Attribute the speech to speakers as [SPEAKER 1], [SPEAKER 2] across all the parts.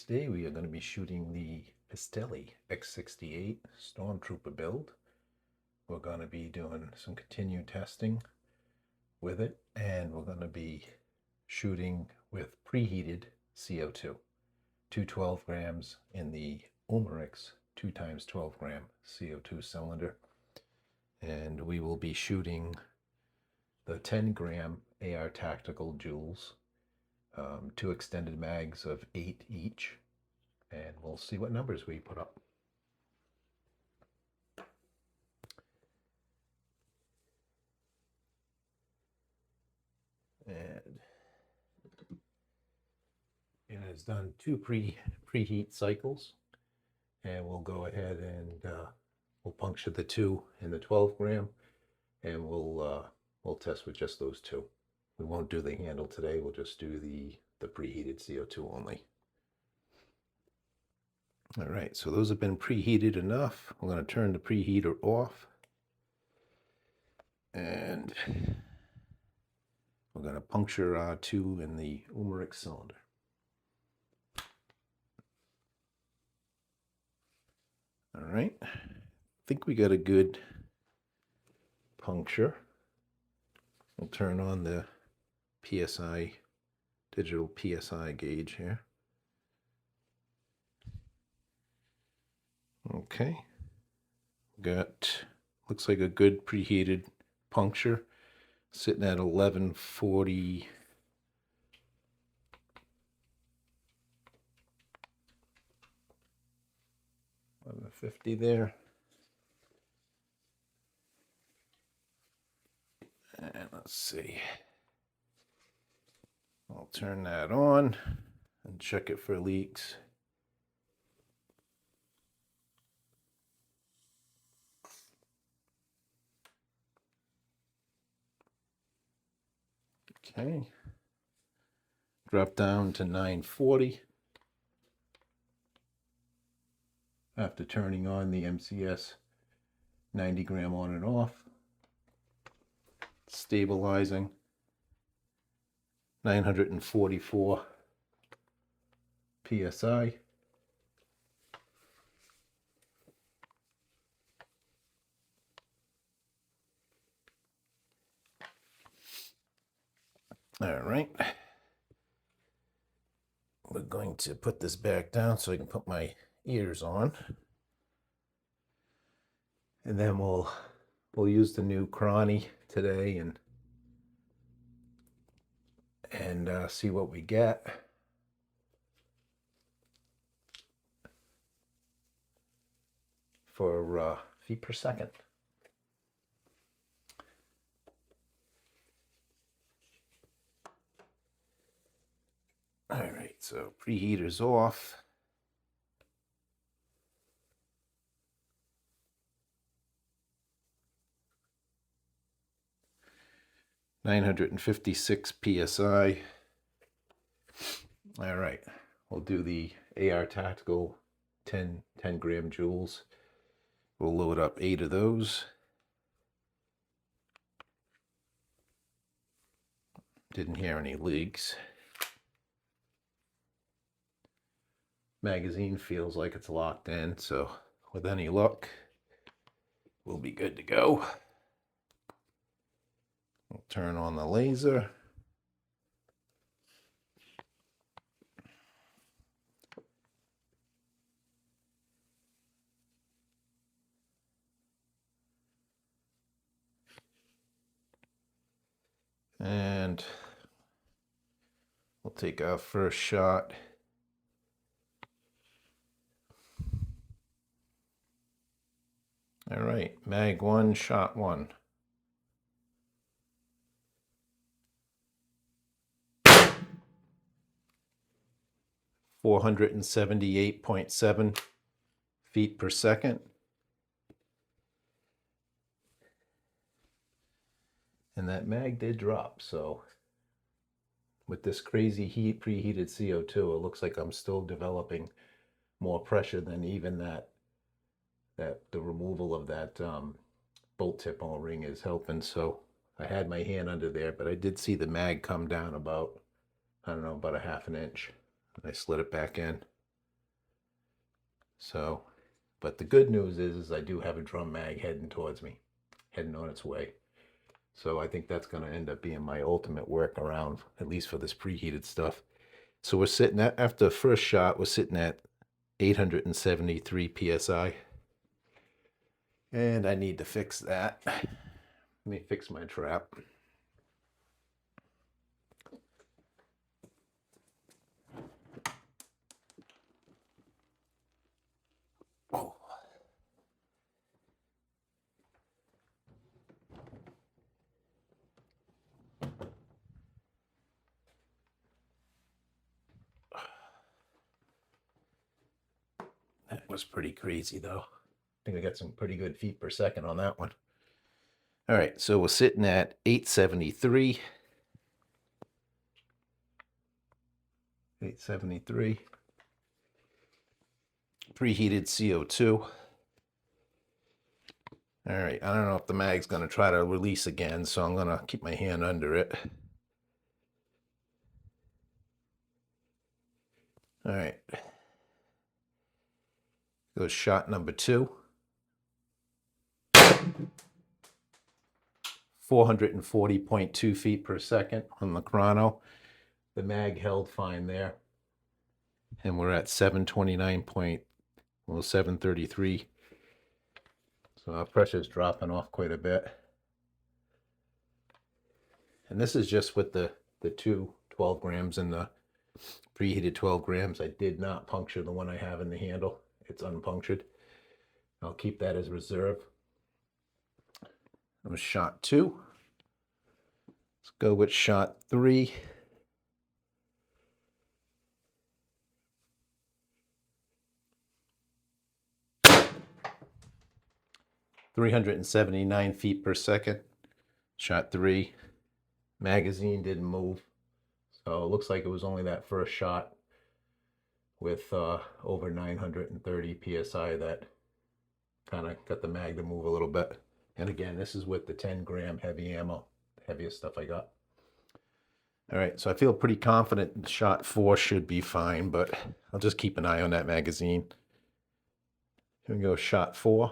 [SPEAKER 1] Today we are going to be shooting the Pistelle X-68 Stormtrooper build. We're going to be doing some continued testing with it, and we're going to be shooting with preheated CO2, 212 grams in the Umerix 2 times 12 gram CO2 cylinder. And we will be shooting the 10 gram AR Tactical Joules, 2 extended mags of 8 each, and we'll see what numbers we put up. And it has done 2 preheat cycles, and we'll go ahead and we'll puncture the 2 in the 12 gram, and we'll test with just those 2. We won't do the handle today. We'll just do the preheated CO2 only. All right, so those have been preheated enough. I'm going to turn the preheater off, and we're going to puncture our 2 in the Umerix cylinder. All right, I think we got a good puncture. We'll turn on the PSI, digital PSI gauge here. Okay, looks like a good preheated puncture, sitting at 1140. 1150 there. And let's see. I'll turn that on and check it for leaks. Okay. Drop down to 940. After turning on the MCS 90 gram on and off. Stabilizing. 944 PSI. All right. We're going to put this back down so I can put my ears on. And then we'll use the new cranny today and see what we get. For feet per second. All right, so preheater's off. (956 PSI). All right, we'll do the AR Tactical 10 gram Joules. We'll load up 8 of those. Didn't hear any leaks. Magazine feels like it's locked in, so with any luck, we'll be good to go. We'll turn on the laser. And we'll take our first shot. All right, mag 1, shot 1. (478.7 feet per second). And that mag did drop, so with this crazy preheated CO2, it looks like I'm still developing more pressure than even that the removal of that bolt tip O-ring is helping. So I had my hand under there, but I did see the mag come down about, I don't know, about a half an inch. I slid it back in. So, but the good news is I do have a drum mag heading towards me, heading on its way. So I think that's going to end up being my ultimate workaround, at least for this preheated stuff. So we're sitting at, after the first shot, we're sitting at 873 PSI. And I need to fix that. Let me fix my trap. Oh. That was pretty crazy though. I think I got some pretty good feet per second on that one. All right, so we're sitting at 873. 873. Preheated CO2. All right, I don't know if the mag's going to try to release again, so I'm going to keep my hand under it. All right. Goes shot number 2. 440.2 feet per second on the chrono. The mag held fine there. And we're at 733. So our pressure's dropping off quite a bit. And this is just with the two 12 grams and the preheated 12 grams. I did not puncture the one I have in the handle. It's unpunctured. I'll keep that as reserve. That was shot 2. Let's go with shot 3. $379 feet per second. Shot 3. Magazine didn't move. So it looks like it was only that first shot with over 930 PSI that kind of got the mag to move a little bit. And again, this is with the 10-gram heavy ammo, the heaviest stuff I got. All right, so I feel pretty confident shot 4 should be fine, but I'll just keep an eye on that magazine. Here we go, shot 4.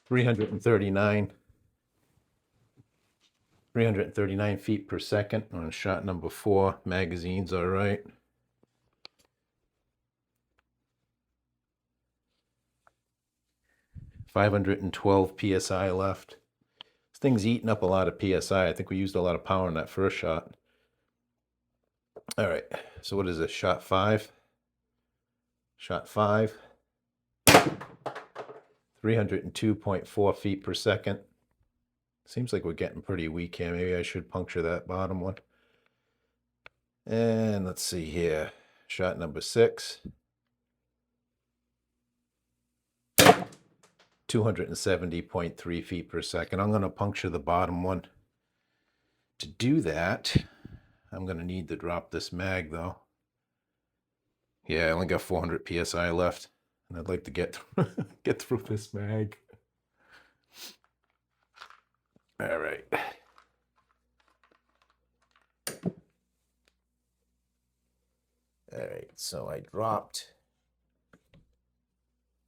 [SPEAKER 1] $339 feet per second on shot number 4. Magazine's all right. $512 PSI left. This thing's eating up a lot of PSI. I think we used a lot of power in that first shot. All right, so what is this, shot 5? Shot 5. 302.4 feet per second. Seems like we're getting pretty weak here. Maybe I should puncture that bottom one. And let's see here. Shot number 6. 270.3 feet per second. I'm going to puncture the bottom one. To do that, I'm going to need to drop this mag though. Yeah, I only got 400 PSI left. And I'd like to get through this mag. All right. All right, so I dropped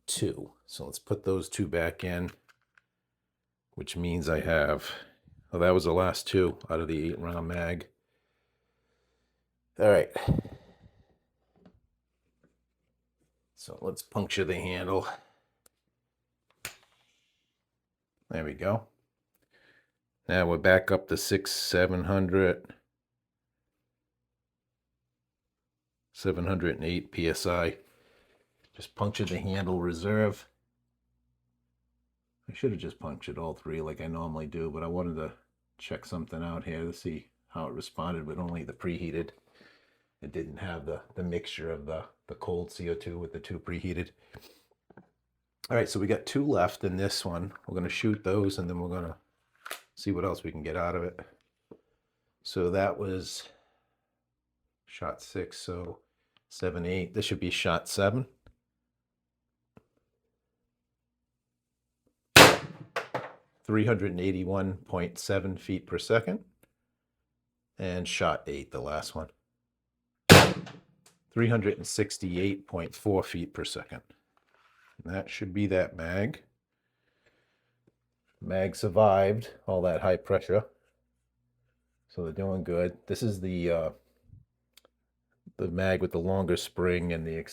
[SPEAKER 1] 2. So let's put those 2 back in, which means I have, oh, that was the last 2 out of the 8-round mag. All right. So let's puncture the handle. There we go. Now we're back up to 708 PSI. Just punctured the handle reserve. I should have just punctured all 3 like I normally do, but I wanted to check something out here to see how it responded with only the preheated. It didn't have the mixture of the cold CO2 with the 2 preheated. All right, so we got 2 left in this one. We're going to shoot those and then we're going to see what else we can get out of it. So that was shot 6, so 7, 8. This should be shot 7. 381.7 feet per second. And shot 8, the last one. 368.4 feet per second. And that should be that mag. Mag survived all that high pressure. So they're doing good. This is the mag with the longer spring and the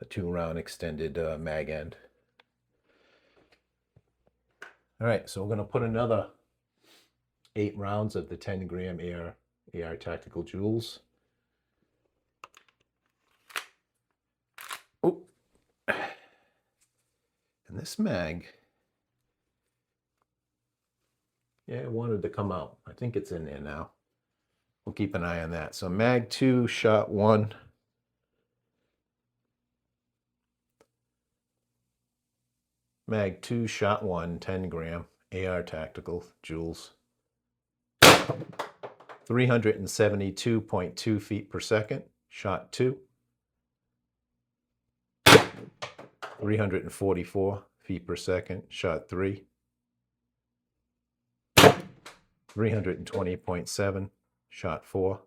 [SPEAKER 1] 2-round extended mag end. All right, so we're going to put another 8 rounds of the 10-gram AR Tactical Joules. Oh, and this mag, yeah, it wanted to come out. I think it's in there now. We'll keep an eye on that. So mag 2, shot 1. Mag 2, shot 1, 10-gram AR Tactical Joules. 372.2 feet per second, shot 2. 344 feet per second, shot 3. 320.7, shot 4.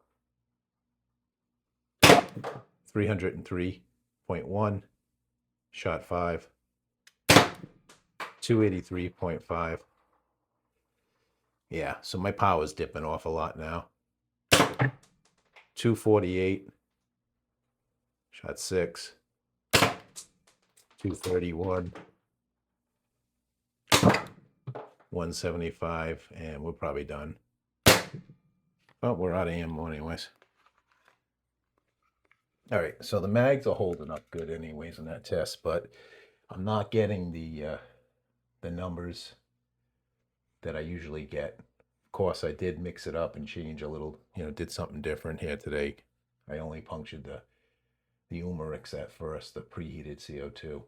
[SPEAKER 1] 303.1, shot 5. 283.5. Yeah, so my power's dipping off a lot now. 248, shot 6. 231. 175, and we're probably done. Oh, we're out of ammo anyways. All right, so the mags are holding up good anyways in that test, but I'm not getting the numbers that I usually get. Of course, I did mix it up and change a little, did something different here today. I only punctured the Umarix at first, the preheated CO2.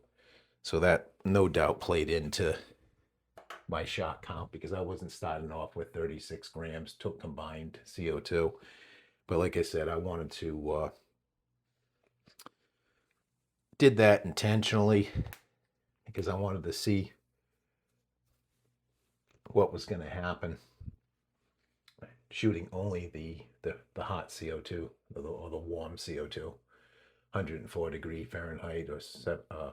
[SPEAKER 1] So that no doubt played into my shot count, because I wasn't starting off with 36 grams took combined CO2. But like I said, I wanted to did that intentionally because I wanted to see what was going to happen shooting only the hot CO2 or the warm CO2, 104 degree Fahrenheit or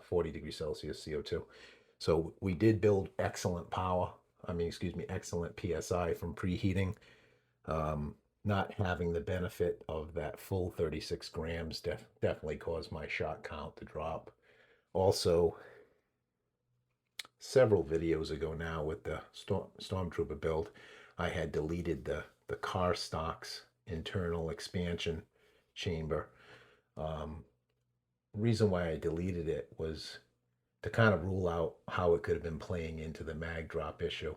[SPEAKER 1] 40 degrees Celsius CO2. So we did build excellent power. Excellent PSI from preheating. Not having the benefit of that full 36 grams definitely caused my shot count to drop. Also, several videos ago now with the Stormtrooper build, I had deleted the car stock's internal expansion chamber. Reason why I deleted it was to kind of rule out how it could have been playing into the mag drop issue.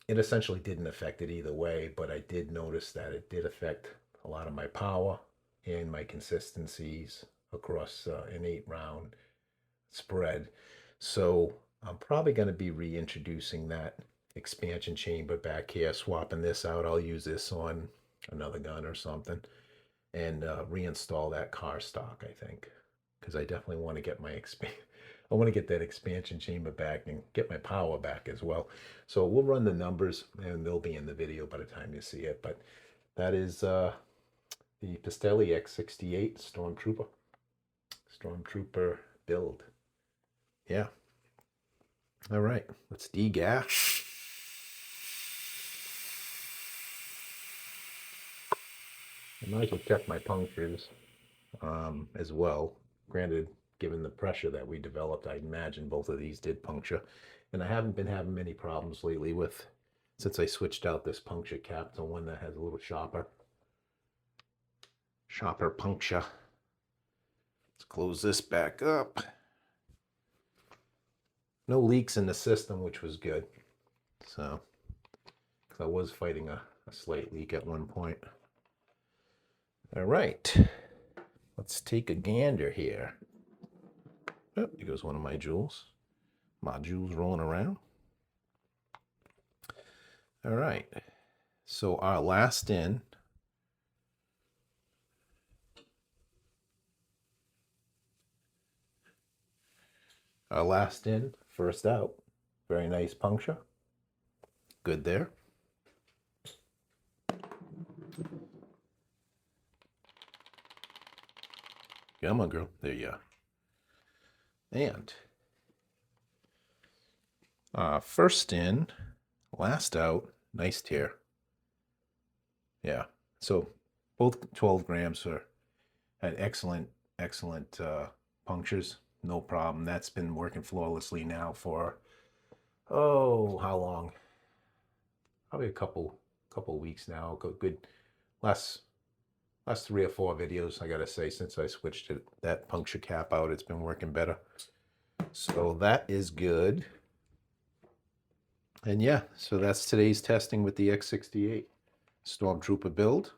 [SPEAKER 1] It essentially didn't affect it either way, but I did notice that it did affect a lot of my power and my consistencies across an 8-round spread. So I'm probably going to be reintroducing that expansion chamber back here, swapping this out. I'll use this on another gun or something, and reinstall that car stock, I think, because I definitely want to get my I want to get that expansion chamber back and get my power back as well. So we'll run the numbers and they'll be in the video by the time you see it. But that is the Pistelle X-68 Stormtrooper build. Yeah. All right, let's degas. I might as well check my punctures as well. Granted, given the pressure that we developed, I imagine both of these did puncture. And I haven't been having many problems lately since I switched out this puncture cap to one that has a little sharper puncture. Let's close this back up. No leaks in the system, which was good. So, because I was fighting a slight leak at one point. All right, let's take a gander here. Oh, here goes one of my Joules. My Joules rolling around. All right, so our last in. First out, Very nice puncture. Good there. Come on, girl. There you are. And first in, last out. Nice tear. Yeah. So both 12 grams had excellent punctures. No problem. That's been working flawlessly now for, oh, how long? Probably a couple weeks now. Good last 3 or 4 videos, I gotta say, since I switched that puncture cap out, it's been working better. So that is good. And yeah, so that's today's testing with the X-68 Stormtrooper build.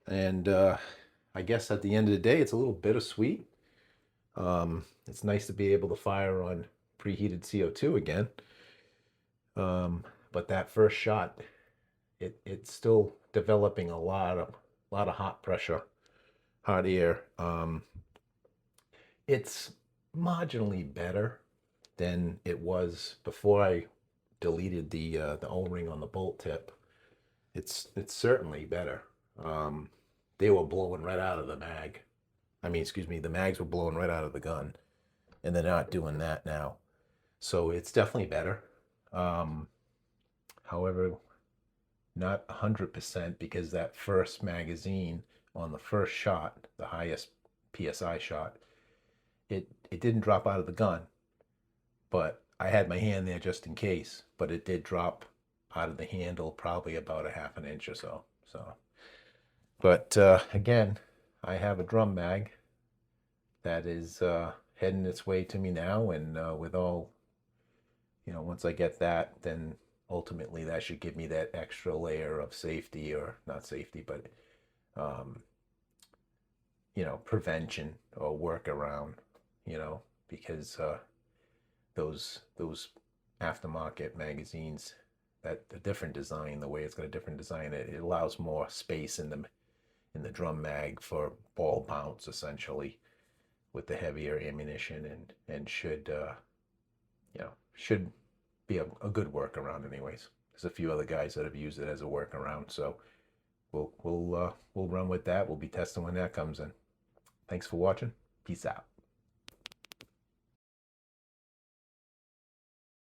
[SPEAKER 1] And I guess at the end of the day, it's a little bittersweet. It's nice to be able to fire on preheated CO2 again. But that first shot, it's still developing a lot of hot pressure, hot air. It's marginally better than it was before I deleted the O-ring on the bolt tip. It's certainly better. They were blowing right out of the mag. I mean, excuse me, the mags were blowing right out of the gun, and they're not doing that now. So it's definitely better. However, not 100%, because that first magazine on the first shot, the highest PSI shot, it didn't drop out of the gun, but I had my hand there just in case, but it did drop out of the handle probably about a half an inch or so. But again, I have a drum mag that is heading its way to me now, and with all, once I get that, then ultimately that should give me that extra layer of safety, or not safety, but prevention or workaround, because those aftermarket magazines, that the different design, the way it's got a different design, it allows more space in the drum mag for ball bounce, essentially, with the heavier ammunition, and should be a good workaround anyways. There's a few other guys that have used it as a workaround, so we'll run with that. We'll be testing when that comes in. Thanks for watching. Peace out.